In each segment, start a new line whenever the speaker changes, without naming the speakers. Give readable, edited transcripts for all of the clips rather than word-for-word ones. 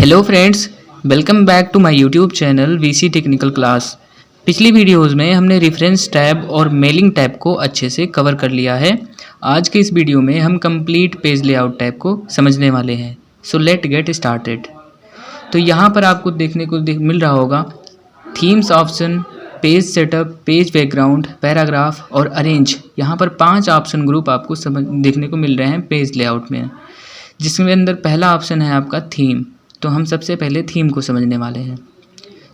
Hello friends, welcome back to my YouTube channel VC technical class. पिछली videos में हमने reference tab और mailing tab को अच्छे से कवर कर लिया है। आज के इस वीडियो में हम कंप्लीट पेज लेआउट टैब को समझने वाले हैं। So let get started. तो यहाँ पर आपको देखने को मिल रहा होगा themes option, page setup, page background, paragraph और अरेंज। यहाँ पर 5 ऑप्शन ग्रुप आपको देखने को मिल रहे हैं पेज लेआउट में, जिसमें अंदर पहला ऑप्शन है आपका थीम। तो हम सबसे पहले थीम को समझने वाले हैं।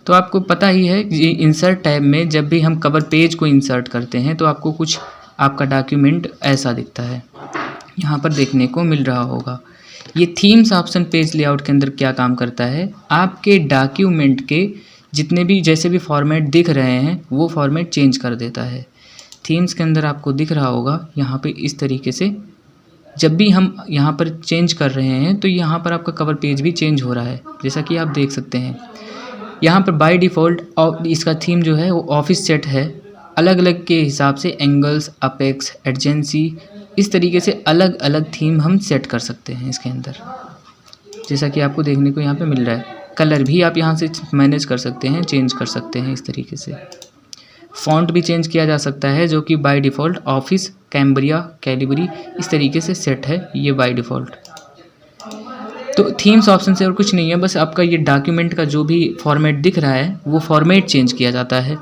तो आपको पता ही है कि इंसर्ट टैब में जब भी हम कवर पेज को इंसर्ट करते हैं तो आपको कुछ आपका डॉक्यूमेंट ऐसा दिखता है, यहाँ पर देखने को मिल रहा होगा। ये थीम्स ऑप्शन पेज लेआउट के अंदर क्या काम करता है, आपके डॉक्यूमेंट के जितने भी जैसे भी फॉर्मेट दिख रहे हैं वो फॉर्मेट चेंज कर देता है। थीम्स के अंदर आपको दिख रहा होगा यहाँ पे इस तरीके से जब भी हम यहाँ पर चेंज कर रहे हैं तो यहाँ पर आपका कवर पेज भी चेंज हो रहा है, जैसा कि आप देख सकते हैं। यहाँ पर बाय डिफ़ॉल्ट इसका थीम जो है वो ऑफिस सेट है। अलग अलग के हिसाब से एंगल्स, अपेक्स, एडजेंसी, इस तरीके से अलग अलग थीम हम सेट कर सकते हैं इसके अंदर, जैसा कि आपको देखने को यहाँ पे मिल रहा है। कलर भी आप यहाँ से मैनेज कर सकते हैं, चेंज कर सकते हैं इस तरीके से। फ़ॉन्ट भी चेंज किया जा सकता है, जो कि by default office, Cambria, Calibri इस तरीके से सेट है ये बाय डिफ़ॉल्ट। तो थीम्स ऑप्शन से और कुछ नहीं है, बस आपका ये डॉक्यूमेंट का जो भी फॉर्मेट दिख रहा है वो फॉर्मेट चेंज किया जाता है।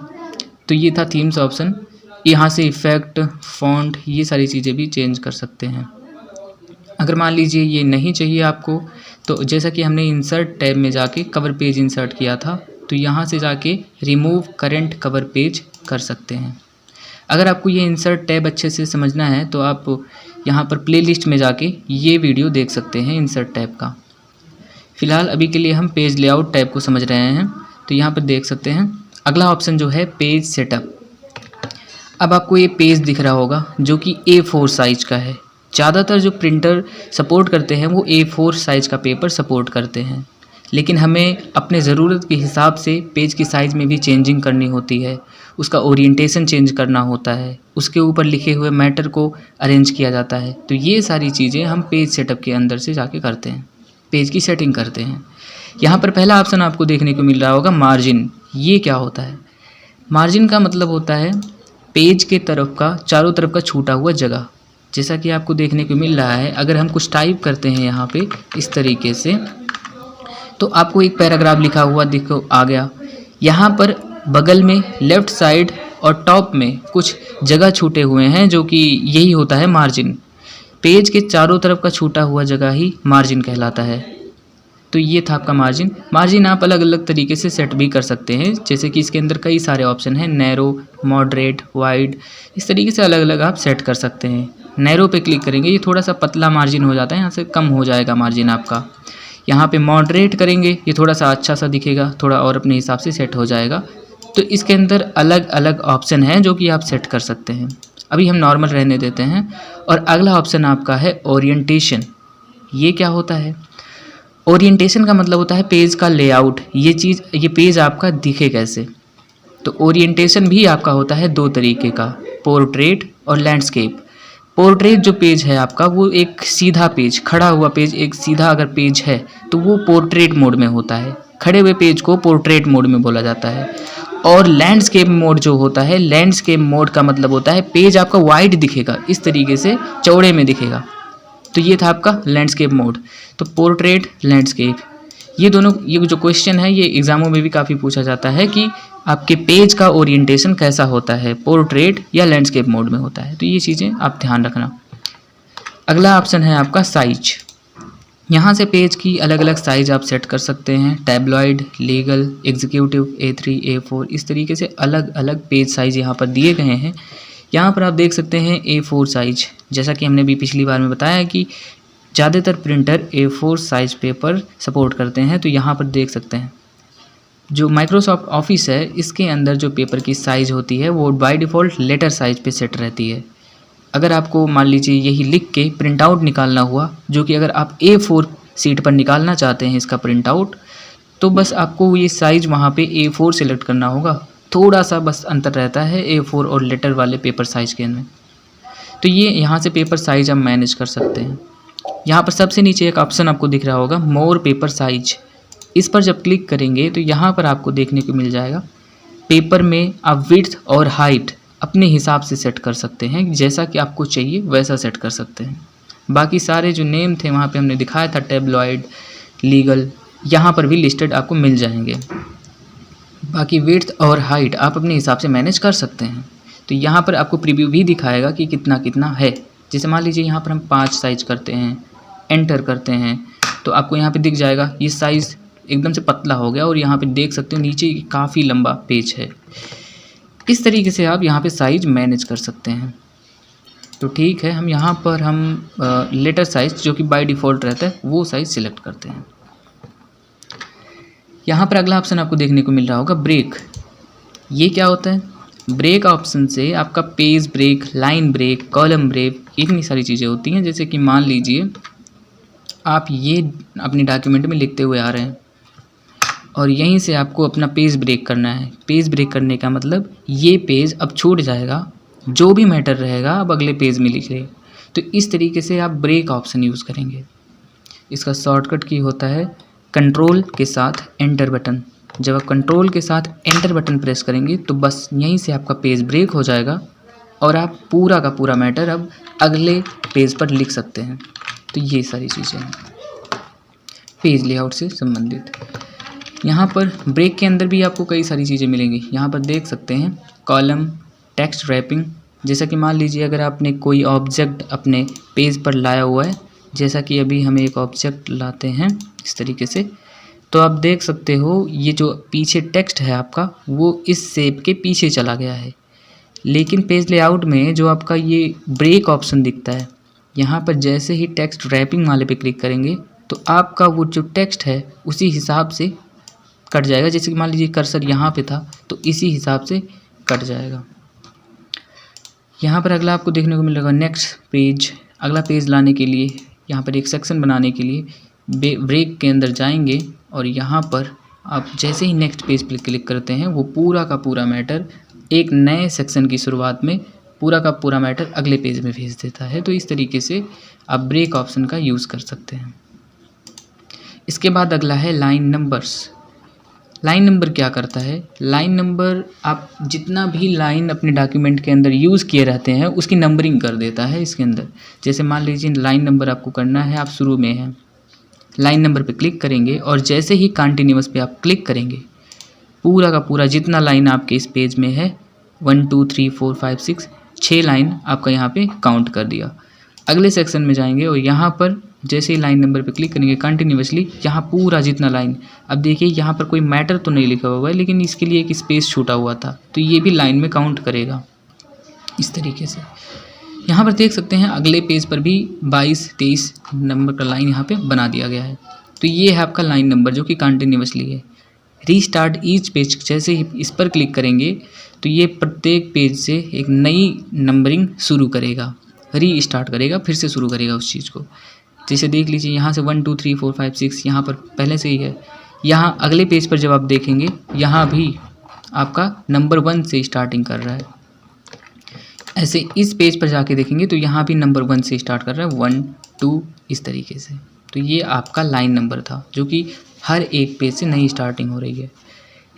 तो ये था थीम्स ऑप्शन। यहाँ से इफ़ेक्ट, फ़ॉन्ट, ये सारी चीज़ें भी चेंज कर सकते हैं। अगर मान लीजिए ये नहीं चाहिए आपको, तो जैसा कि हमने इंसर्ट टैब में जाके कवर पेज इंसर्ट किया था, तो यहाँ से जाके रिमूव करंट कवर पेज कर सकते हैं। अगर आपको ये इंसर्ट टैब अच्छे से समझना है तो आप यहाँ पर प्लेलिस्ट में जाके ये वीडियो देख सकते हैं इंसर्ट टैब का। फ़िलहाल अभी के लिए हम पेज लेआउट टैब को समझ रहे हैं। तो यहाँ पर देख सकते हैं अगला ऑप्शन जो है पेज सेटअप। अब आपको ये पेज दिख रहा होगा जो कि A4 साइज़ का है। ज़्यादातर जो प्रिंटर सपोर्ट करते हैं वो A4 साइज़ का पेपर सपोर्ट करते हैं, लेकिन हमें अपने ज़रूरत के हिसाब से पेज की साइज़ में भी चेंजिंग करनी होती है, उसका ओरिएंटेशन चेंज करना होता है, उसके ऊपर लिखे हुए मैटर को अरेंज किया जाता है। तो ये सारी चीज़ें हम पेज सेटअप के अंदर से जाके करते हैं, पेज की सेटिंग करते हैं। यहाँ पर पहला ऑप्शन आपको देखने को मिल रहा होगा मार्जिन। ये क्या होता है? मार्जिन का मतलब होता है पेज के तरफ का, चारों तरफ का छूटा हुआ जगह। जैसा कि आपको देखने को मिल रहा है, अगर हम कुछ टाइप करते हैं यहाँ पे इस तरीके से, तो आपको एक पैराग्राफ लिखा हुआ दिखो आ गया। यहाँ पर बगल में लेफ़्ट साइड और टॉप में कुछ जगह छूटे हुए हैं, जो कि यही होता है मार्जिन। पेज के चारों तरफ का छूटा हुआ जगह ही मार्जिन कहलाता है। तो ये था आपका मार्जिन। मार्जिन आप अलग अलग तरीके से सेट भी कर सकते हैं, जैसे कि इसके अंदर कई सारे ऑप्शन हैं, नैरो, मॉडरेट, वाइड, इस तरीके से अलग अलग आप सेट कर सकते हैं। नैरो पे क्लिक करेंगे, ये थोड़ा सा पतला मार्जिन हो जाता है, यहाँ से कम हो जाएगा मार्जिन आपका। यहाँ पे मॉडरेट करेंगे, ये थोड़ा सा अच्छा सा दिखेगा, थोड़ा और अपने हिसाब से सेट हो जाएगा। तो इसके अंदर अलग अलग ऑप्शन हैं जो कि आप सेट कर सकते हैं। अभी हम नॉर्मल रहने देते हैं। और अगला ऑप्शन आपका है ओरिएंटेशन। ये क्या होता है? ओरिएंटेशन का मतलब होता है पेज का लेआउट। ये पेज आपका दिखे कैसे। तो ओरिएंटेशन भी आपका होता है 2 तरीके का, पोर्ट्रेट और लैंडस्केप। पोर्ट्रेट जो पेज है आपका वो एक सीधा पेज, खड़ा हुआ पेज, एक सीधा अगर पेज है तो वो पोर्ट्रेट मोड में होता है। खड़े हुए पेज को पोर्ट्रेट मोड में बोला जाता है। और लैंडस्केप मोड जो होता है, लैंडस्केप मोड का मतलब होता है पेज आपका वाइड दिखेगा, इस तरीके से चौड़े में दिखेगा। तो ये था आपका लैंडस्केप मोड। तो पोर्ट्रेट, लैंडस्केप, ये जो क्वेश्चन है ये एग्जामों में भी काफ़ी पूछा जाता है कि आपके पेज का ओरिएंटेशन कैसा होता है, पोर्ट्रेट या लैंडस्केप मोड में होता है। तो ये चीज़ें आप ध्यान रखना। अगला ऑप्शन है आपका साइज। यहाँ से पेज की अलग अलग साइज़ आप सेट कर सकते हैं। Tabloid, legal, executive, A3, A4, इस तरीके से अलग अलग पेज साइज़ यहाँ पर दिए गए हैं। यहाँ पर आप देख सकते हैं A4 साइज़, जैसा कि हमने भी पिछली बार में बताया कि ज़्यादातर printer A4 size paper support करते हैं। तो यहाँ पर देख सकते हैं जो माइक्रोसॉफ्ट ऑफिस है इसके अंदर जो पेपर की साइज़ होती है वो बाय डिफ़ॉल्ट लेटर साइज़ पे सेट रहती है। अगर आपको मान लीजिए यही लिख के प्रिंट आउट निकालना हुआ, जो कि अगर आप A4 सीट पर निकालना चाहते हैं इसका प्रिंट आउट, तो बस आपको ये साइज़ वहाँ पे A4 सेलेक्ट करना होगा। थोड़ा सा बस अंतर रहता है A4 और लेटर वाले पेपर साइज़ के अंदर। तो ये यहाँ से पेपर साइज़ आप मैनेज कर सकते हैं। यहाँ पर सबसे नीचे एक ऑप्शन आपको दिख रहा होगा मोर पेपर साइज। इस पर जब क्लिक करेंगे तो यहाँ पर आपको देखने को मिल जाएगा पेपर में आप विड्थ और हाइट अपने हिसाब से सेट कर सकते हैं, जैसा कि आपको चाहिए वैसा सेट कर सकते हैं। बाकी सारे जो नेम थे वहाँ पे हमने दिखाया था, टेबलॉइड, लीगल, यहाँ पर भी लिस्टेड आपको मिल जाएंगे। बाकी विड्थ और हाइट आप अपने हिसाब से मैनेज कर सकते हैं। तो यहाँ पर आपको प्रीव्यू भी दिखाएगा कि कितना कितना है। जैसे मान लीजिए यहाँ पर हम 5 साइज करते हैं, एंटर करते हैं, तो आपको यहाँ पे दिख जाएगा ये साइज़ एकदम से पतला हो गया और यहाँ पे देख सकते हो नीचे काफ़ी लंबा पेज है। इस तरीके से आप यहाँ पे साइज मैनेज कर सकते हैं। तो ठीक है, हम यहाँ पर लेटर साइज़ जो कि बाय डिफ़ॉल्ट रहता है वो साइज़ सिलेक्ट करते हैं। यहाँ पर अगला ऑप्शन आपको देखने को मिल रहा होगा ब्रेक। ये क्या होता है? ब्रेक ऑप्शन से आपका page break, line break, column break, इतनी सारी चीज़ें होती हैं। जैसे कि मान लीजिए आप ये अपने डॉक्यूमेंट में लिखते हुए आ रहे हैं और यहीं से आपको अपना पेज ब्रेक करना है। पेज ब्रेक करने का मतलब ये पेज अब छूट जाएगा, जो भी मैटर रहेगा अब अगले पेज में लिख ले। तो इस तरीके से आप ब्रेक ऑप्शन यूज़ करेंगे। इसका शॉर्टकट की होता है कंट्रोल के साथ एंटर बटन। जब आप कंट्रोल के साथ एंटर बटन प्रेस करेंगे तो बस यहीं से आपका पेज ब्रेक हो जाएगा और आप पूरा का पूरा मैटर अब अगले पेज पर लिख सकते हैं। तो ये सारी चीज़ें हैं पेज लेआउट से संबंधित। यहाँ पर ब्रेक के अंदर भी आपको कई सारी चीज़ें मिलेंगी। यहाँ पर देख सकते हैं कॉलम, टेक्स्ट रैपिंग। जैसा कि मान लीजिए अगर आपने कोई ऑब्जेक्ट अपने पेज पर लाया हुआ है, जैसा कि अभी हम एक ऑब्जेक्ट लाते हैं इस तरीके से, तो आप देख सकते हो ये जो पीछे टेक्स्ट है आपका वो इस शेप के पीछे चला गया है। लेकिन पेज लेआउट में जो आपका ये ब्रेक ऑप्शन दिखता है, यहाँ पर जैसे ही टेक्स्ट रैपिंग वाले पे क्लिक करेंगे तो आपका वो जो टेक्स्ट है उसी हिसाब से कट जाएगा। जैसे कि मान लीजिए कर्सर यहाँ पे था तो इसी हिसाब से कट जाएगा। यहाँ पर अगला आपको देखने को मिलेगा नेक्स्ट पेज। अगला पेज लाने के लिए यहाँ पर एक सेक्शन बनाने के लिए ब्रेक के अंदर जाएंगे और यहाँ पर आप जैसे ही नेक्स्ट पेज पर क्लिक करते हैं वो पूरा का पूरा मैटर एक नए सेक्शन की शुरुआत में पूरा का पूरा मैटर अगले पेज में भेज देता है। तो इस तरीके से आप ब्रेक ऑप्शन का यूज़ कर सकते हैं। इसके बाद अगला है लाइन नंबर्स। लाइन नंबर क्या करता है? लाइन नंबर आप जितना भी लाइन अपने डॉक्यूमेंट के अंदर यूज़ किए रहते हैं उसकी नंबरिंग कर देता है इसके अंदर। जैसे मान लीजिए लाइन नंबर आपको करना है, आप शुरू में हैं, लाइन नंबर पे क्लिक करेंगे और जैसे ही कंटिन्यूअस पे आप क्लिक करेंगे पूरा का पूरा जितना लाइन आपके इस पेज में है 1 2 3 4 5 6 6 लाइन आपका यहाँ पे काउंट कर दिया। अगले सेक्शन में जाएंगे और यहाँ पर जैसे ही लाइन नंबर पे क्लिक करेंगे कंटिन्यूअसली यहाँ पूरा जितना लाइन, अब देखिए यहाँ पर कोई मैटर तो नहीं लिखा हुआ है लेकिन इसके लिए एक स्पेस छूटा हुआ था तो ये भी लाइन में काउंट करेगा। इस तरीके से यहाँ पर देख सकते हैं अगले पेज पर भी 22-23 नंबर का लाइन यहाँ पे बना दिया गया है। तो ये है आपका लाइन नंबर जो कि कंटिन्यूअसली है। रीस्टार्ट ईच पेज, जैसे ही इस पर क्लिक करेंगे तो ये प्रत्येक पेज से एक नई नंबरिंग शुरू करेगा, रीस्टार्ट करेगा, फिर से शुरू करेगा उस चीज़ को। जैसे देख लीजिए यहाँ से 1 2 3 4 5 6 यहाँ पर पहले से ही है। यहाँ अगले पेज पर जब आप देखेंगे यहाँ भी आपका नंबर 1 से स्टार्टिंग कर रहा है। ऐसे इस पेज पर जाके देखेंगे तो यहाँ भी नंबर 1 से स्टार्ट कर रहा है, 1 2 इस तरीके से। तो ये आपका लाइन नंबर था जो कि हर एक पेज से नई स्टार्टिंग हो रही है।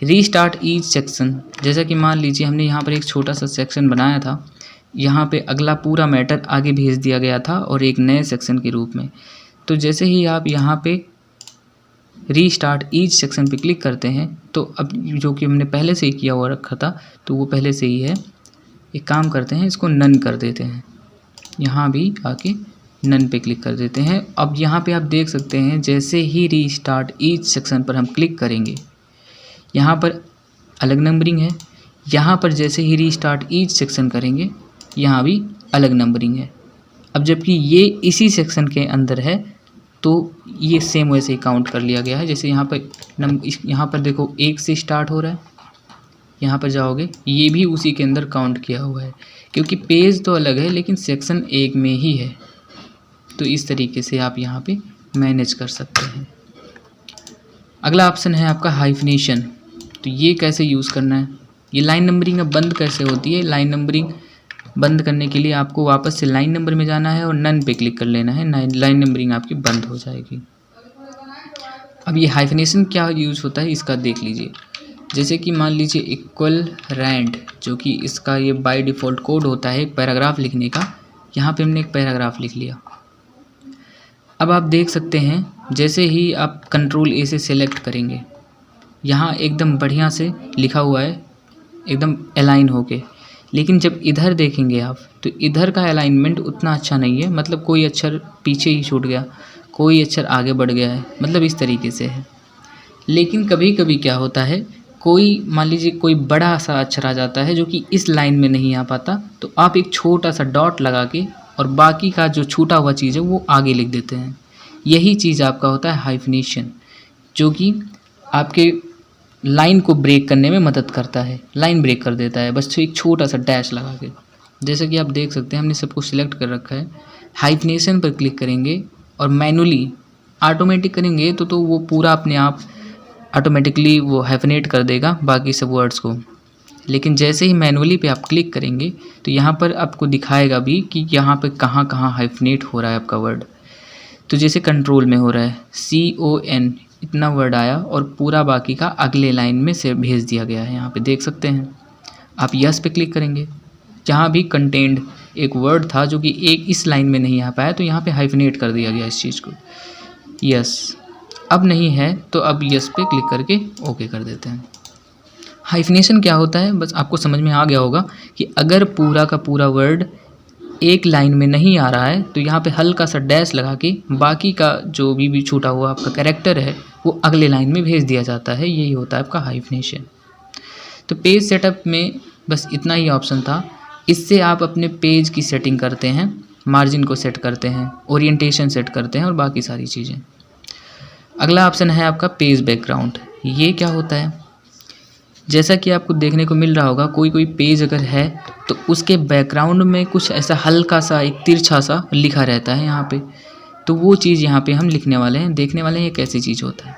रीस्टार्ट ईच सेक्शन, जैसा कि मान लीजिए हमने यहाँ पर एक छोटा सा सेक्शन बनाया था, यहाँ पे अगला पूरा मैटर आगे भेज दिया गया था और एक नए सेक्शन के रूप में। तो जैसे ही आप यहाँ पे रीस्टार्ट ईच सेक्शन पे क्लिक करते हैं तो अब जो कि हमने पहले से ही किया हुआ रखा था तो वो पहले से ही है। एक काम करते हैं, इसको नन कर देते हैं, यहाँ भी आके नन पे क्लिक कर देते हैं। अब यहाँ पे आप देख सकते हैं जैसे ही रीस्टार्ट ईच सेक्शन पर हम क्लिक करेंगे यहाँ पर अलग नंबरिंग है, यहाँ पर जैसे ही रीस्टार्ट ईच सेक्शन करेंगे यहाँ भी अलग नंबरिंग है। अब जबकि ये इसी सेक्शन के अंदर है तो ये सेम वैसे ही काउंट कर लिया गया है। जैसे यहाँ पर देखो 1 से स्टार्ट हो रहा है, यहाँ पर जाओगे ये भी उसी के अंदर काउंट किया हुआ है क्योंकि पेज तो अलग है लेकिन सेक्शन एक में ही है। तो इस तरीके से आप यहाँ पे मैनेज कर सकते हैं। अगला ऑप्शन है आपका हाइफिनेशन। तो ये कैसे यूज़ करना है, ये लाइन नंबरिंग अब बंद कैसे होती है। लाइन नंबरिंग बंद करने के लिए आपको वापस से लाइन नंबर में जाना है और नन पे क्लिक कर लेना है, लाइन नंबरिंग आपकी बंद हो जाएगी। अब ये हाइफिनेशन क्या यूज़ होता है इसका देख लीजिए। जैसे कि मान लीजिए इक्वल रैंड, जो कि इसका ये बाय डिफ़ॉल्ट कोड होता है एक पैराग्राफ लिखने का। यहाँ पे हमने एक पैराग्राफ लिख लिया। अब आप देख सकते हैं जैसे ही आप कंट्रोल ए से सिलेक्ट करेंगे, यहाँ एकदम बढ़िया से लिखा हुआ है, एकदम अलाइन होके। लेकिन जब इधर देखेंगे आप तो इधर का अलाइनमेंट उतना अच्छा नहीं है, मतलब कोई अक्षर पीछे ही छूट गया, कोई अक्षर आगे बढ़ गया है, मतलब इस तरीके से है। लेकिन कभी कभी क्या होता है, कोई मान लीजिए कोई बड़ा सा अक्षर आ जाता है जो कि इस लाइन में नहीं आ पाता, तो आप एक छोटा सा डॉट लगा के और बाकी का जो छूटा हुआ चीज़ है वो आगे लिख देते हैं। यही चीज़ आपका होता है हाइफिनेशन, जो कि आपके लाइन को ब्रेक करने में मदद करता है, लाइन ब्रेक कर देता है बस एक छोटा सा डैश लगा के। जैसे कि आप देख सकते हैं हमने सब कुछ सिलेक्ट कर रखा है। हाइफिनेशन पर क्लिक करेंगे और मैनुअली ऑटोमेटिक करेंगे तो वो पूरा अपने आप ऑटोमेटिकली वो हाइफिनेट कर देगा बाकी सब वर्ड्स को। लेकिन जैसे ही मैनुअली पे आप क्लिक करेंगे तो यहाँ पर आपको दिखाएगा भी कि यहाँ पे कहाँ कहाँ हाइफिनेट हो रहा है आपका वर्ड। तो जैसे कंट्रोल में हो रहा है CON इतना वर्ड आया और पूरा बाकी का अगले लाइन में से भेज दिया गया है। यहाँ पे देख सकते हैं। आप यस पे क्लिक करेंगे, जहाँ भी कंटेंट एक वर्ड था जो कि एक इस लाइन में नहीं आ पाया तो यहाँ पे हाइफिनेट कर दिया गया इस चीज़ को। यस, अब नहीं है तो अब यस पे क्लिक करके ओके कर देते हैं। हाइफिनेशन क्या होता है बस आपको समझ में आ गया होगा कि अगर पूरा का पूरा वर्ड एक लाइन में नहीं आ रहा है तो यहाँ पे हल्का सा डैश लगा के बाकी का जो भी छूटा हुआ आपका कैरेक्टर है वो अगले लाइन में भेज दिया जाता है। यही होता है आपका हाइफिनेशन। तो पेज सेटअप में बस इतना ही ऑप्शन था। इससे आप अपने पेज की सेटिंग करते हैं, मार्जिन को सेट करते हैं, ओरिएंटेशन सेट करते हैं और बाकी सारी चीज़ें। अगला ऑप्शन है आपका पेज बैकग्राउंड। ये क्या होता है, जैसा कि आपको देखने को मिल रहा होगा कोई पेज अगर है तो उसके बैकग्राउंड में कुछ ऐसा हल्का सा एक तिरछा सा लिखा रहता है यहाँ पे। तो वो चीज़ यहाँ पे हम लिखने वाले हैं, देखने वाले हैं ये कैसी चीज़ होता है।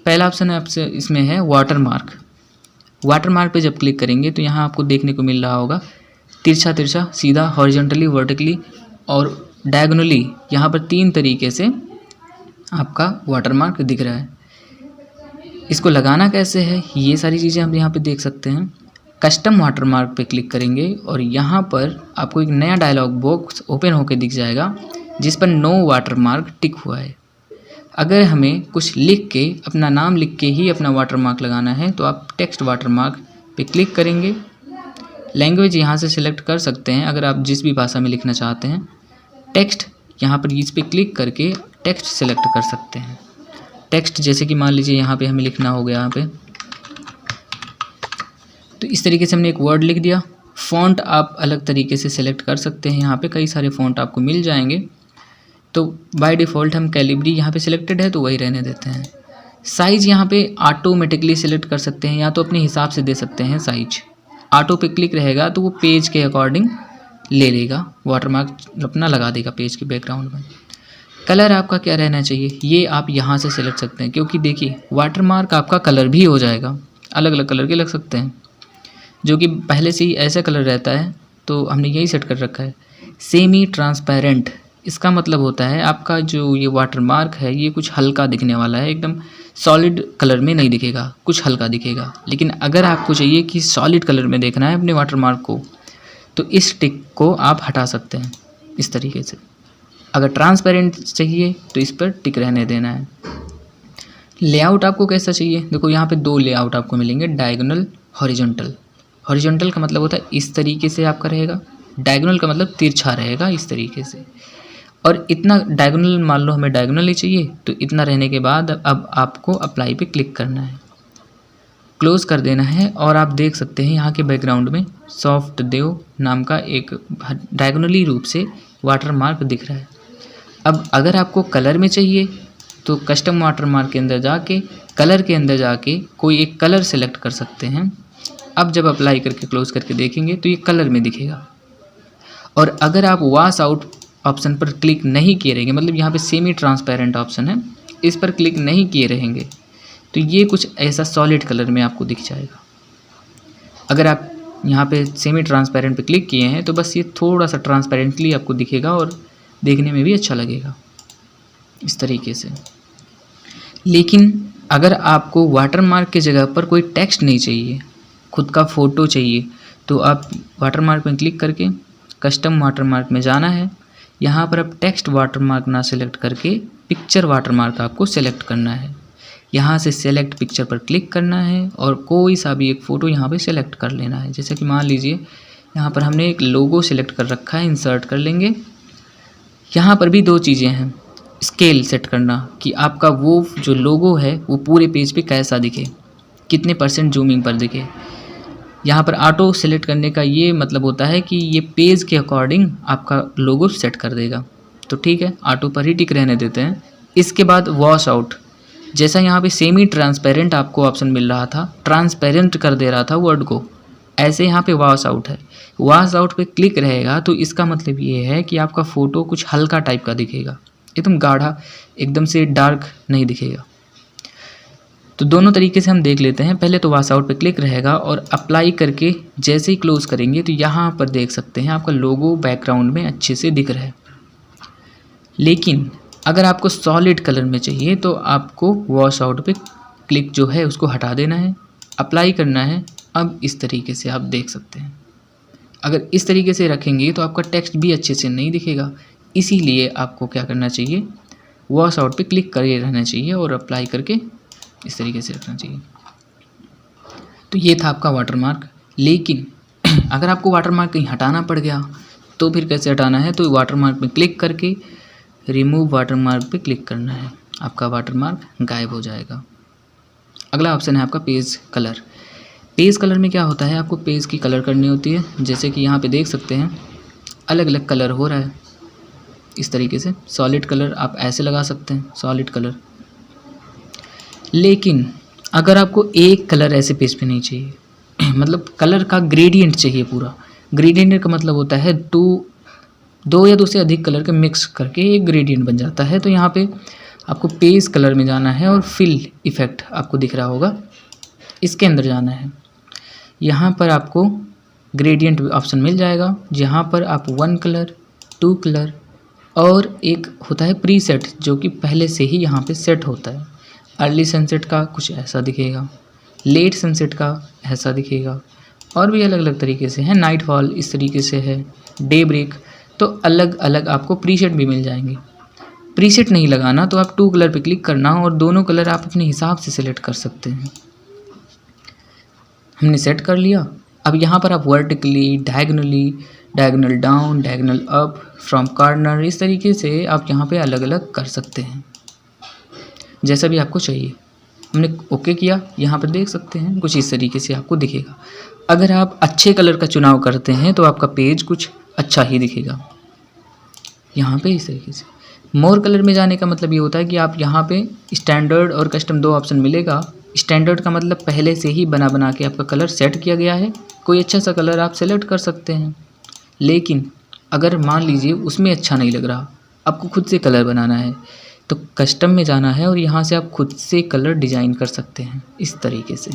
पहला ऑप्शन है आपसे इसमें है वाटर मार्क। वाटर मार्क पे जब क्लिक करेंगे तो यहाँ आपको देखने को मिल रहा होगा तिरछा तिरछा, सीधा, हॉरिजॉन्टली, वर्टिकली और डायगोनली। यहाँ पर 3 तरीके से आपका वाटर मार्क दिख रहा है। इसको लगाना कैसे है ये सारी चीज़ें हम यहाँ पे देख सकते हैं। कस्टम वाटर मार्क पे क्लिक करेंगे और यहाँ पर आपको एक नया डायलॉग बॉक्स ओपन होकर दिख जाएगा जिस पर नो वाटर मार्क टिक हुआ है। अगर हमें कुछ लिख के अपना नाम लिख के ही अपना वाटर मार्क लगाना है तो आप टेक्स्ट वाटर मार्क पे क्लिक करेंगे। लैंग्वेज यहाँ से सिलेक्ट कर सकते हैं अगर आप जिस भी भाषा में लिखना चाहते हैं। टेक्स्ट यहाँ पर इस पर क्लिक करके टेक्स्ट सेलेक्ट कर सकते हैं। टेक्स्ट जैसे कि मान लीजिए यहाँ पे हमें लिखना हो गया यहाँ पे, तो इस तरीके से हमने एक वर्ड लिख दिया। फ़ॉन्ट आप अलग तरीके से सिलेक्ट कर सकते हैं, यहाँ पे कई सारे फ़ॉन्ट आपको मिल जाएंगे। तो बाय डिफ़ॉल्ट हम कैलिब्री यहाँ पे सिलेक्टेड है तो वही रहने देते हैं। साइज़ यहाँ पे ऑटोमेटिकली सिलेक्ट कर सकते हैं या तो अपने हिसाब से दे सकते हैं साइज। ऑटो पे क्लिक रहेगा तो वो पेज के अकॉर्डिंग ले लेगा, वाटरमार्क अपना लगा देगा पेज के बैकग्राउंड में। कलर आपका क्या रहना चाहिए ये आप यहाँ से सिलेक्ट सकते हैं, क्योंकि देखिए वाटरमार्क आपका कलर भी हो जाएगा, अलग अलग कलर के लग सकते हैं, जो कि पहले से ही ऐसा कलर रहता है तो हमने यही सेट कर रखा है। सेमी ट्रांसपेरेंट, इसका मतलब होता है आपका जो ये वाटरमार्क है ये कुछ हल्का दिखने वाला है, एकदम सॉलिड कलर में नहीं दिखेगा, कुछ हल्का दिखेगा। लेकिन अगर आपको चाहिए कि सॉलिड कलर में देखना है अपने वाटरमार्क को तो इस टिक को आप हटा सकते हैं इस तरीके से। अगर ट्रांसपेरेंट चाहिए तो इस पर टिक रहने देना है। लेआउट आपको कैसा चाहिए, देखो यहाँ पे 2 लेआउट आपको मिलेंगे, डायगोनल, हॉरिजॉन्टल। हॉरिजॉन्टल का मतलब होता है इस तरीके से आपका रहेगा, डायगोनल का मतलब तिरछा रहेगा इस तरीके से। और इतना डायगोनल मान लो हमें डायगोनल ही चाहिए तो इतना रहने के बाद अब आपको अप्लाई पे क्लिक करना है, क्लोज़ कर देना है। और आप देख सकते हैं यहाँ के बैकग्राउंड में सॉफ्ट देव नाम का एक डायगोनली रूप से वाटरमार्क दिख रहा है। अब अगर आपको कलर में चाहिए तो कस्टम वाटरमार्क के अंदर जाके कलर के अंदर जाके कोई एक कलर सेलेक्ट कर सकते हैं। अब जब अप्लाई करके क्लोज करके देखेंगे तो ये कलर में दिखेगा। और अगर आप वॉश आउट ऑप्शन पर क्लिक नहीं किए रहेंगे, मतलब यहाँ पे सेमी ट्रांसपेरेंट ऑप्शन है, इस पर क्लिक नहीं किए रहेंगे तो ये कुछ ऐसा सॉलिड कलर में आपको दिख जाएगा। अगर आप यहाँ पे सेमी ट्रांसपेरेंट पे क्लिक किए हैं तो बस ये थोड़ा सा ट्रांसपेरेंटली आपको दिखेगा और देखने में भी अच्छा लगेगा इस तरीके से। लेकिन अगर आपको वाटरमार्क की जगह पर कोई टेक्स्ट नहीं चाहिए, खुद का फ़ोटो चाहिए, तो आप वाटरमार्क में क्लिक करके कस्टम वाटरमार्क में जाना है। यहाँ पर आप टेक्स्ट वाटरमार्क ना सेलेक्ट करके पिक्चर वाटरमार्क आपको सेलेक्ट करना है। यहाँ से सेलेक्ट पिक्चर पर क्लिक करना है और कोई सा भी एक फ़ोटो यहाँ पे सेलेक्ट कर लेना है। जैसे कि मान लीजिए यहाँ पर हमने एक लोगो सेलेक्ट कर रखा है, इंसर्ट कर लेंगे। यहाँ पर भी दो चीज़ें हैं, स्केल सेट करना कि आपका वो जो लोगो है वो पूरे पेज पे कैसा दिखे, कितने % जूमिंग पर दिखे। यहाँ पर ऑटो सेलेक्ट करने का ये मतलब होता है कि ये पेज के अकॉर्डिंग आपका लोगो सेट कर देगा। तो ठीक है, ऑटो पर ही टिक रहने देते हैं। इसके बाद वॉश आउट, जैसा यहाँ पे सेमी ट्रांसपेरेंट आपको ऑप्शन मिल रहा था, ट्रांसपेरेंट कर दे रहा था वर्ड को, ऐसे यहाँ पे वॉश आउट है। वॉश आउट पे क्लिक रहेगा तो इसका मतलब ये है कि आपका फ़ोटो कुछ हल्का टाइप का दिखेगा, एकदम गाढ़ा, एकदम से डार्क नहीं दिखेगा। तो दोनों तरीके से हम देख लेते हैं। पहले तो वॉश आउट पे क्लिक रहेगा और अप्लाई करके जैसे ही क्लोज़ करेंगे तो यहाँ पर देख सकते हैं आपका लोगो बैकग्राउंड में अच्छे से दिख रहा है। लेकिन अगर आपको सॉलिड कलर में चाहिए तो आपको वॉश आउट पे क्लिक जो है उसको हटा देना है, अप्लाई करना है। अब इस तरीके से आप देख सकते हैं। अगर इस तरीके से रखेंगे तो आपका टेक्स्ट भी अच्छे से नहीं दिखेगा, इसीलिए आपको क्या करना चाहिए, वॉश आउट पे क्लिक करके रहना चाहिए और अप्लाई करके इस तरीके से रखना चाहिए। तो ये था आपका वाटरमार्क। लेकिन अगर आपको वाटरमार्क कहीं हटाना पड़ गया तो फिर कैसे हटाना है, तो वाटरमार्क में क्लिक करके रिमूव वाटरमार्क पे क्लिक करना है, आपका वाटरमार्क गायब हो जाएगा। अगला ऑप्शन है आपका पेज कलर। पेज कलर में क्या होता है, आपको पेज की कलर करनी होती है। जैसे कि यहाँ पे देख सकते हैं अलग अलग कलर हो रहा है इस तरीके से। सॉलिड कलर आप ऐसे लगा सकते हैं, सॉलिड कलर। लेकिन अगर आपको एक कलर ऐसे पेज पे नहीं चाहिए मतलब कलर का ग्रेडियंट चाहिए पूरा। ग्रेडियंट का मतलब होता है दो या दो से अधिक कलर के मिक्स करके एक ग्रेडियंट बन जाता है। तो यहाँ पे आपको पेज कलर में जाना है और फिल इफ़ेक्ट आपको दिख रहा होगा, इसके अंदर जाना है। यहाँ पर आपको ग्रेडियंट ऑप्शन मिल जाएगा, जहाँ पर आप 1 कलर, 2 कलर और एक होता है प्रीसेट जो कि पहले से ही यहाँ पे सेट होता है। अर्ली सनसेट का कुछ ऐसा दिखेगा, लेट सनसेट का ऐसा दिखेगा, और भी अलग अलग तरीके से है। नाइट फॉल इस तरीके से है, डे ब्रेक, तो अलग अलग आपको प्रीसेट भी मिल जाएंगे। प्रीसेट नहीं लगाना तो आप 2 कलर पे क्लिक करना और दोनों कलर आप अपने हिसाब से सिलेक्ट कर सकते हैं। हमने सेट कर लिया। अब यहाँ पर आप vertically, diagonally, diagonal down, diagonal up, from corner, इस तरीके से आप यहाँ पे अलग अलग कर सकते हैं जैसा भी आपको चाहिए। हमने ओके किया, यहाँ पर देख सकते हैं कुछ इस तरीके से आपको दिखेगा। अगर आप अच्छे कलर का चुनाव करते हैं तो आपका पेज कुछ अच्छा ही दिखेगा। यहाँ पे इस तरीके से मोर कलर में जाने का मतलब ये होता है कि आप यहाँ पे स्टैंडर्ड और कस्टम 2 ऑप्शन मिलेगा। स्टैंडर्ड का मतलब पहले से ही बना के आपका कलर सेट किया गया है, कोई अच्छा सा कलर आप सेलेक्ट कर सकते हैं। लेकिन अगर मान लीजिए उसमें अच्छा नहीं लग रहा, आपको खुद से कलर बनाना है, तो कस्टम में जाना है और यहाँ से आप खुद से कलर डिज़ाइन कर सकते हैं इस तरीके से।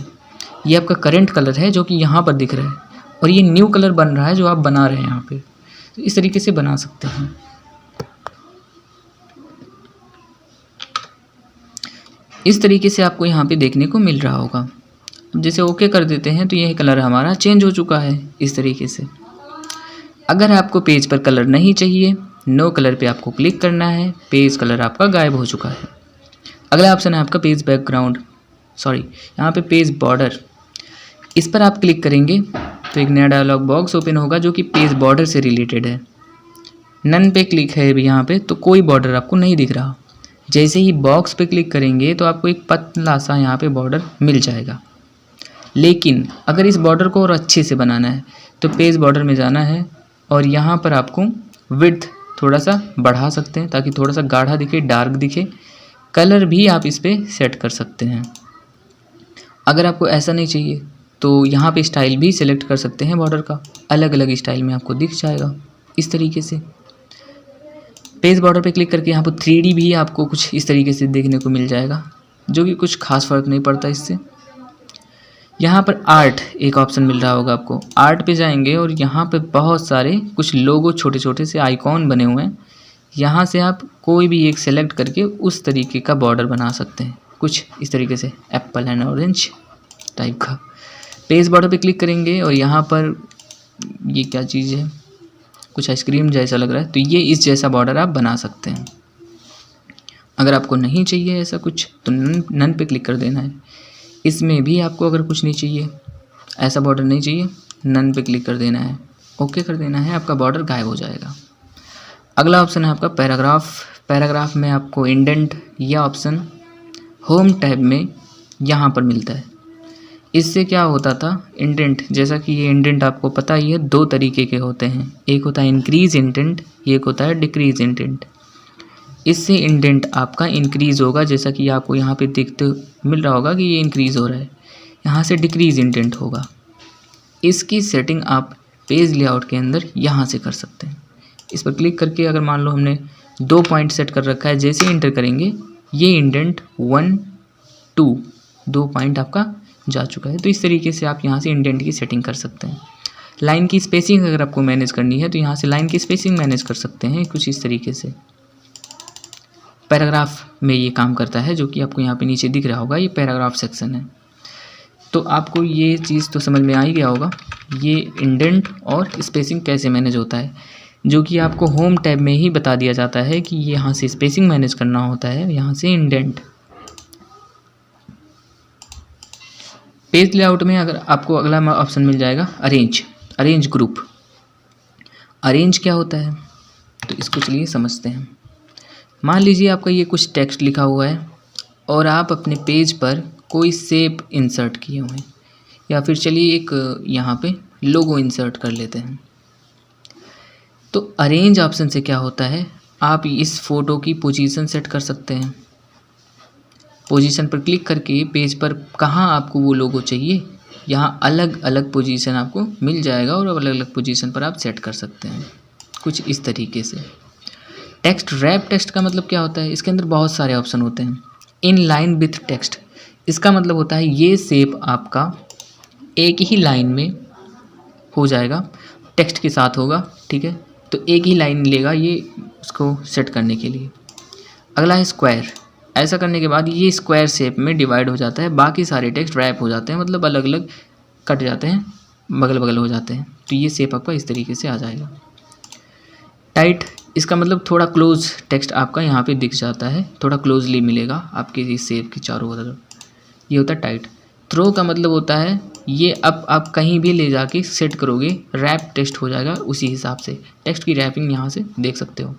ये आपका करंट कलर है जो कि यहाँ पर दिख रहा है, और ये न्यू कलर बन रहा है जो आप बना रहे हैं यहाँ पे, तो इस तरीके से बना सकते हैं। इस तरीके से आपको यहाँ पे देखने को मिल रहा होगा। अब जैसे ओके कर देते हैं तो यह कलर हमारा चेंज हो चुका है इस तरीके से। अगर आपको पेज पर कलर नहीं चाहिए, नो कलर पे आपको क्लिक करना है, पेज कलर आपका गायब हो चुका है। अगला ऑप्शन है आपका पेज बैकग्राउंड, यहाँ पे पेज बॉर्डर। इस पर आप क्लिक करेंगे तो एक नया डायलॉग बॉक्स ओपन होगा जो कि पेज बॉर्डर से रिलेटेड है। नन पे क्लिक है अभी यहाँ पे, तो कोई बॉर्डर आपको नहीं दिख रहा। जैसे ही बॉक्स पे क्लिक करेंगे तो आपको एक पतला सा यहाँ पे बॉर्डर मिल जाएगा। लेकिन अगर इस बॉर्डर को और अच्छे से बनाना है तो पेज बॉर्डर में जाना है और यहाँ पर आपको विड्थ थोड़ा सा बढ़ा सकते हैं ताकि थोड़ा सा गाढ़ा दिखे, डार्क दिखे। कलर भी आप इस पर सेट कर सकते हैं। अगर आपको ऐसा नहीं चाहिए तो यहाँ पे स्टाइल भी सिलेक्ट कर सकते हैं बॉर्डर का, अलग अलग स्टाइल में आपको दिख जाएगा इस तरीके से। पेज बॉर्डर पे क्लिक करके यहाँ पर 3D भी आपको कुछ इस तरीके से देखने को मिल जाएगा, जो कि कुछ खास फ़र्क नहीं पड़ता इससे। यहाँ पर आर्ट एक ऑप्शन मिल रहा होगा आपको, आर्ट पे जाएंगे और यहाँ पे बहुत सारे कुछ लोगो छोटे छोटे से आइकॉन बने हुए हैं। यहाँ से आप कोई भी एक सेलेक्ट करके उस तरीके का बॉर्डर बना सकते हैं। कुछ इस तरीके से एप्पल एंड ऑरेंज टाइप का। पेज बॉर्डर पे क्लिक करेंगे और यहाँ पर ये क्या चीज़ है, कुछ आइसक्रीम जैसा लग रहा है, तो ये इस जैसा बॉर्डर आप बना सकते हैं। अगर आपको नहीं चाहिए ऐसा कुछ तो नन पे क्लिक कर देना है। इसमें भी आपको अगर कुछ नहीं चाहिए, ऐसा बॉर्डर नहीं चाहिए, नन पे क्लिक कर देना है, ओके कर देना है, आपका बॉर्डर गायब हो जाएगा। अगला ऑप्शन है आपका पैराग्राफ। पैराग्राफ में आपको इंडेंट, यह ऑप्शन होम टैब में यहाँ पर मिलता है। इससे क्या होता था, इंडेंट, जैसा कि ये इंडेंट आपको पता ही है 2 तरीके के होते हैं, एक होता है इंक्रीज इंडेंट, एक होता है डिक्रीज इंडेंट। इससे इंडेंट आपका इंक्रीज़ होगा, जैसा कि आपको यहाँ पे देखते मिल रहा होगा कि ये इंक्रीज़ हो रहा है, यहाँ से डिक्रीज इंडेंट होगा। इसकी सेटिंग आप पेज लेआउट के अंदर यहाँ से कर सकते हैं। इस पर क्लिक करके अगर मान लो हमने 2 पॉइंट सेट कर रखा है, जैसे इंटर करेंगे ये इंडेंट 1 2 2 पॉइंट आपका जा चुका है। तो इस तरीके से आप यहाँ से इंडेंट की सेटिंग कर सकते हैं। लाइन की स्पेसिंग अगर आपको मैनेज करनी है तो यहाँ से लाइन की स्पेसिंग मैनेज कर सकते हैं कुछ इस तरीके से। पैराग्राफ में ये काम करता है, जो कि आपको यहाँ पे नीचे दिख रहा होगा, ये पैराग्राफ सेक्शन है। तो आपको ये चीज़ तो समझ में आ ही गया होगा, ये इंडेंट और स्पेसिंग कैसे मैनेज होता है, जो कि आपको होम टैब में ही बता दिया जाता है कि यहाँ से स्पेसिंग मैनेज करना होता है, यहाँ से इंडेंट। पेज लेआउट में अगर आपको अगला ऑप्शन मिल जाएगा अरेंज, अरेंज ग्रुप। अरेंज क्या होता है तो इसको चलिए समझते हैं। मान लीजिए आपका ये कुछ टेक्स्ट लिखा हुआ है और आप अपने पेज पर कोई शेप इंसर्ट किए हुए हैं, या फिर चलिए एक यहाँ पे लोगो इंसर्ट कर लेते हैं। तो अरेंज ऑप्शन से क्या होता है, आप इस फ़ोटो की पोजीशन सेट कर सकते हैं। पोजीशन पर क्लिक करके पेज पर कहाँ आपको वो लोगो चाहिए, यहाँ अलग अलग पोजीशन आपको मिल जाएगा और अलग अलग पोजीशन पर आप सेट कर सकते हैं कुछ इस तरीके से। टेक्स्ट रैप टेक्स्ट का मतलब क्या होता है, इसके अंदर बहुत सारे ऑप्शन होते हैं। इन लाइन विथ टेक्स्ट, इसका मतलब होता है ये शेप आपका एक ही लाइन में हो जाएगा, टेक्स्ट के साथ होगा, ठीक है, तो एक ही लाइन लेगा ये उसको सेट करने के लिए। अगला है स्क्वायर। ऐसा करने के बाद ये स्क्वायर शेप में डिवाइड हो जाता है, बाकी सारे टेक्स्ट रैप हो जाते हैं, मतलब अलग अलग कट जाते हैं, बगल बगल हो जाते हैं, तो ये शेप आपका इस तरीके से आ जाएगा। टाइट, इसका मतलब थोड़ा क्लोज टेक्स्ट आपका यहाँ पे दिख जाता है, थोड़ा क्लोजली मिलेगा आपके इस शेप की चारों तरफ, ये होता है टाइट। थ्रो का मतलब होता है ये अब आप कहीं भी ले जाके सेट करोगे रैप टेक्स्ट हो जाएगा उसी हिसाब से। टेक्स्ट की रैपिंग यहाँ से देख सकते हो।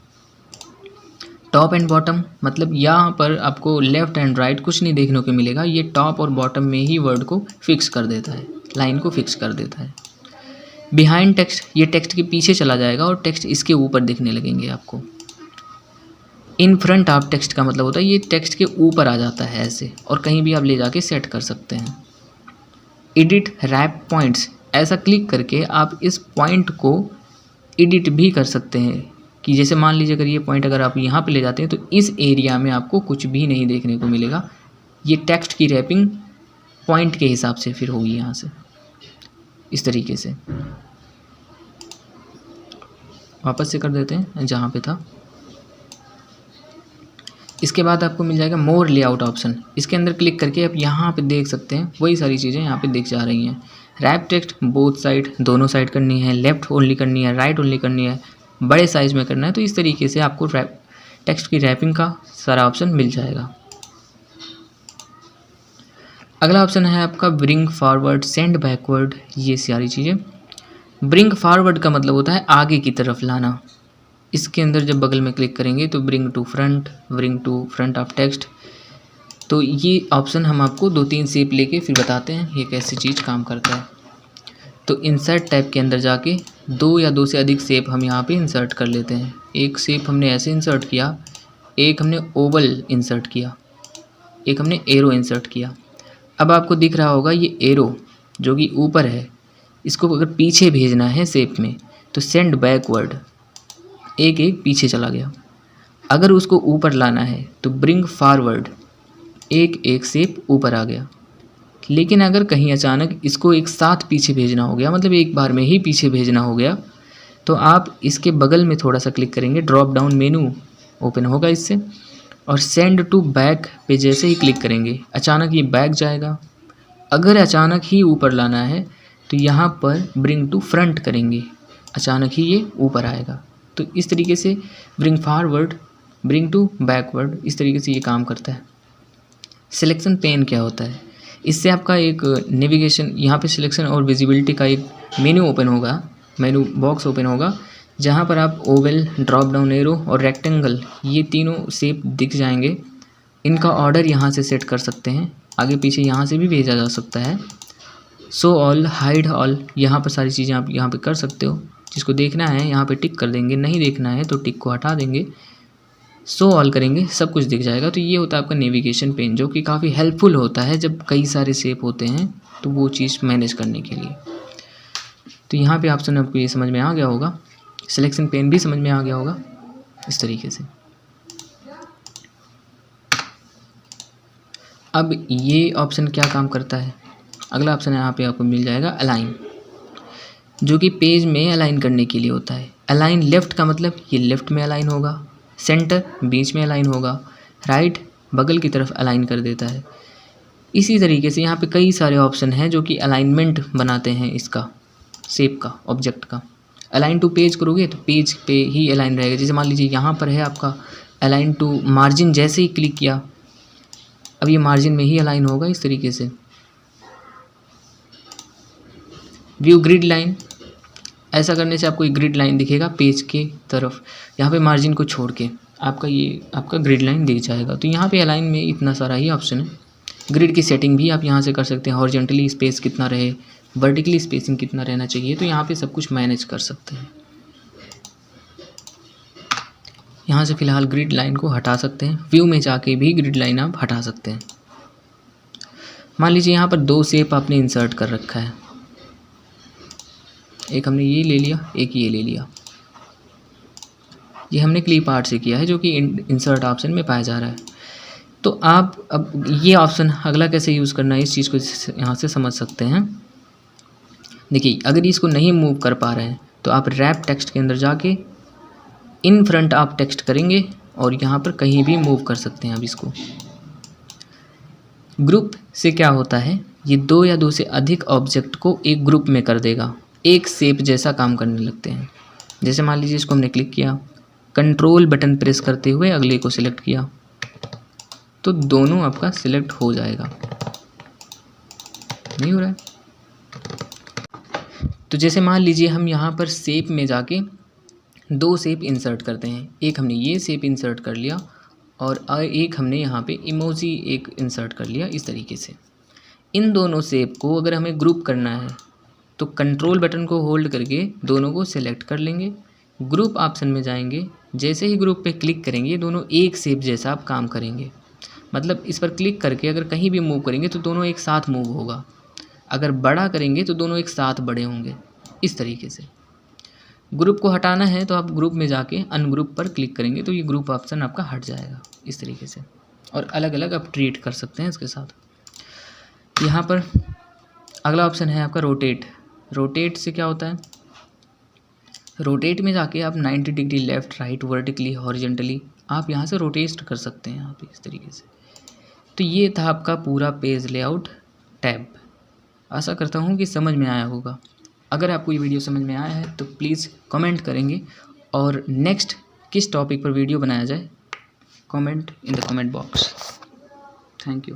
टॉप एंड बॉटम, मतलब यहाँ पर आपको लेफ़्ट एंड राइट कुछ नहीं देखने को मिलेगा, ये टॉप और बॉटम में ही वर्ड को फिक्स कर देता है, लाइन को फिक्स कर देता है। बिहाइंड टेक्स्ट, ये टेक्स्ट के पीछे चला जाएगा और टेक्स्ट इसके ऊपर दिखने लगेंगे आपको। इन फ्रंट ऑफ टेक्स्ट का मतलब होता है ये टेक्स्ट के ऊपर आ जाता है ऐसे, और कहीं भी आप ले जाके सेट कर सकते हैं। एडिट रैप पॉइंट्स, ऐसा क्लिक करके आप इस पॉइंट को एडिट भी कर सकते हैं, कि जैसे मान लीजिए अगर ये पॉइंट अगर आप यहाँ पे ले जाते हैं तो इस एरिया में आपको कुछ भी नहीं देखने को मिलेगा, ये टेक्स्ट की रैपिंग पॉइंट के हिसाब से फिर होगी यहाँ से इस तरीके से। वापस से कर देते हैं जहाँ पे था। इसके बाद आपको मिल जाएगा मोर लेआउट ऑप्शन, इसके अंदर क्लिक करके आप यहाँ पे देख सकते हैं वही सारी चीज़ें यहाँ पे दिख जा रही हैं। रैप टेक्स्ट बोथ साइड, दोनों साइड करनी है, लेफ़्ट ओनली करनी है, राइट ओनली करनी है, बड़े साइज़ में करना है, तो इस तरीके से आपको टेक्स्ट की रैपिंग का सारा ऑप्शन मिल जाएगा। अगला ऑप्शन है आपका ब्रिंग फॉरवर्ड, सेंड बैकवर्ड, ये सारी चीज़ें। ब्रिंग फॉरवर्ड का मतलब होता है आगे की तरफ लाना। इसके अंदर जब बगल में क्लिक करेंगे तो bring to front of text, तो ये ऑप्शन हम आपको 2-3 शेप लेके फिर बताते हैं ये कैसी चीज़ काम करता है। तो इंसर्ट टैब के अंदर जाके 2 या 2 से अधिक शेप हम यहाँ पे इंसर्ट कर लेते हैं। एक शेप हमने ऐसे इंसर्ट किया, एक हमने ओवल इंसर्ट किया, एक हमने एरो इंसर्ट किया। अब आपको दिख रहा होगा ये एरो जो कि ऊपर है, इसको अगर पीछे भेजना है शेप में तो सेंड बैकवर्ड, एक एक पीछे चला गया। अगर उसको ऊपर लाना है तो ब्रिंग फॉरवर्ड, एक एक शेप ऊपर आ गया। लेकिन अगर कहीं अचानक इसको एक साथ पीछे भेजना हो गया, मतलब एक बार में ही पीछे भेजना हो गया, तो आप इसके बगल में थोड़ा सा क्लिक करेंगे, ड्रॉप डाउन मेनू ओपन होगा इससे, और सेंड टू बैक पे जैसे ही क्लिक करेंगे अचानक ये बैक जाएगा। अगर अचानक ही ऊपर लाना है तो यहाँ पर ब्रिंग टू फ्रंट करेंगे, अचानक ही ये ऊपर आएगा। तो इस तरीके से bring forward, bring to backward, इस तरीके से ये काम करता है। सिलेक्शन पेन क्या होता है? इससे आपका एक नेविगेशन, यहाँ पे सिलेक्शन और विजिबिलिटी का एक मेन्यू ओपन होगा, मेन्यू बॉक्स ओपन होगा, जहाँ पर आप ओवल, ड्रॉप डाउन एरो और रेक्टेंगल ये तीनों शेप दिख जाएंगे। इनका ऑर्डर यहाँ से सेट कर सकते हैं, आगे पीछे यहाँ से भी भेजा जा सकता है। शो ऑल, हाइड ऑल, यहाँ पर सारी चीज़ें आप यहाँ पे कर सकते हो। जिसको देखना है यहाँ पे टिक कर देंगे, नहीं देखना है तो टिक को हटा देंगे, शो ऑल करेंगे, सब कुछ दिख जाएगा। तो ये होता है आपका नेविगेशन पेन, जो कि काफ़ी हेल्पफुल होता है जब कई सारे शेप होते हैं तो वो चीज़ मैनेज करने के लिए। तो यहाँ पे ऑप्शन आपको ये समझ में आ गया होगा, सिलेक्शन पेन भी समझ में आ गया होगा इस तरीके से। अब ये ऑप्शन क्या काम करता है? अगला ऑप्शन यहाँ पे आपको मिल जाएगा अलाइन, जो कि पेज में अलाइन करने के लिए होता है। अलाइन लेफ़्ट का मतलब ये लेफ़्ट में अलाइन होगा, सेंटर बीच में अलाइन होगा, राइट बगल की तरफ अलाइन कर देता है। इसी तरीके से यहाँ पे कई सारे ऑप्शन हैं जो कि अलाइनमेंट बनाते हैं इसका, शेप का, ऑब्जेक्ट का। अलाइन टू पेज करोगे तो पेज पे ही अलाइन रहेगा। जैसे मान लीजिए यहाँ पर है आपका अलाइन टू मार्जिन, जैसे ही क्लिक किया अब ये मार्जिन में ही अलाइन होगा इस तरीके से। व्यू ग्रिड लाइन, ऐसा करने से आपको एक ग्रिड लाइन दिखेगा पेज के तरफ, यहाँ पे मार्जिन को छोड़ के आपका ग्रिड लाइन दिख जाएगा। तो यहाँ पे अलाइन में इतना सारा ही ऑप्शन है। ग्रिड की सेटिंग भी आप यहाँ से कर सकते हैं, हॉरिजॉन्टली स्पेस कितना रहे, वर्टिकली स्पेसिंग कितना रहना चाहिए, तो यहाँ पे सब कुछ मैनेज कर सकते हैं। यहाँ से फ़िलहाल ग्रिड लाइन को हटा सकते हैं, व्यू में जाके भी ग्रिड लाइन आप हटा सकते हैं। मान लीजिए यहाँ पर दो शेप आपने इंसर्ट कर रखा है, एक हमने ये ले लिया, एक ये ले लिया। ये हमने क्लिप आर्ट से किया है, जो कि इंसर्ट ऑप्शन में पाया जा रहा है। तो आप अब ये ऑप्शन अगला कैसे यूज़ करना है, इस चीज़ को यहाँ से समझ सकते हैं। देखिए, अगर इसको नहीं मूव कर पा रहे हैं तो आप रैप टेक्स्ट के अंदर जाके इन फ्रंट आप टेक्स्ट करेंगे और यहाँ पर कहीं भी मूव कर सकते हैं। अब इसको ग्रुप से क्या होता है, ये दो या दो से अधिक ऑब्जेक्ट को एक ग्रुप में कर देगा, एक शेप जैसा काम करने लगते हैं। जैसे मान लीजिए इसको हमने क्लिक किया, कंट्रोल बटन प्रेस करते हुए अगले को सिलेक्ट किया तो दोनों आपका सिलेक्ट हो जाएगा। नहीं हो रहा है तो जैसे मान लीजिए हम यहाँ पर शेप में जाके दो शेप इंसर्ट करते हैं, एक हमने ये शेप इंसर्ट कर लिया और एक हमने यहाँ पे इमोजी एक इंसर्ट कर लिया। इस तरीके से इन दोनों शेप को अगर हमें ग्रुप करना है तो कंट्रोल बटन को होल्ड करके दोनों को सिलेक्ट कर लेंगे, ग्रुप ऑप्शन में जाएंगे, जैसे ही ग्रुप पे क्लिक करेंगे दोनों एक शेप जैसा आप काम करेंगे। मतलब इस पर क्लिक करके अगर कहीं भी मूव करेंगे तो दोनों एक साथ मूव होगा, अगर बड़ा करेंगे तो दोनों एक साथ बड़े होंगे। इस तरीके से ग्रुप को हटाना है तो आप ग्रुप में जाके अनग्रुप पर क्लिक करेंगे तो ये ग्रुप ऑप्शन आपका हट जाएगा इस तरीके से। और अलग अलग आप ट्रीट कर सकते हैं इसके साथ। यहाँ पर अगला ऑप्शन है आपका रोटेट। रोटेट से क्या होता है, रोटेट में जाके आप 90 degree left, right, vertically, horizontally आप यहाँ से रोटेट कर सकते हैं आप इस तरीके से। तो ये था आपका पूरा पेज लेआउट टैब। आशा करता हूँ कि समझ में आया होगा। अगर आपको ये वीडियो समझ में आया है तो प्लीज़ कमेंट करेंगे, और नेक्स्ट किस टॉपिक पर वीडियो बनाया जाए comment in the comment box. Thank you.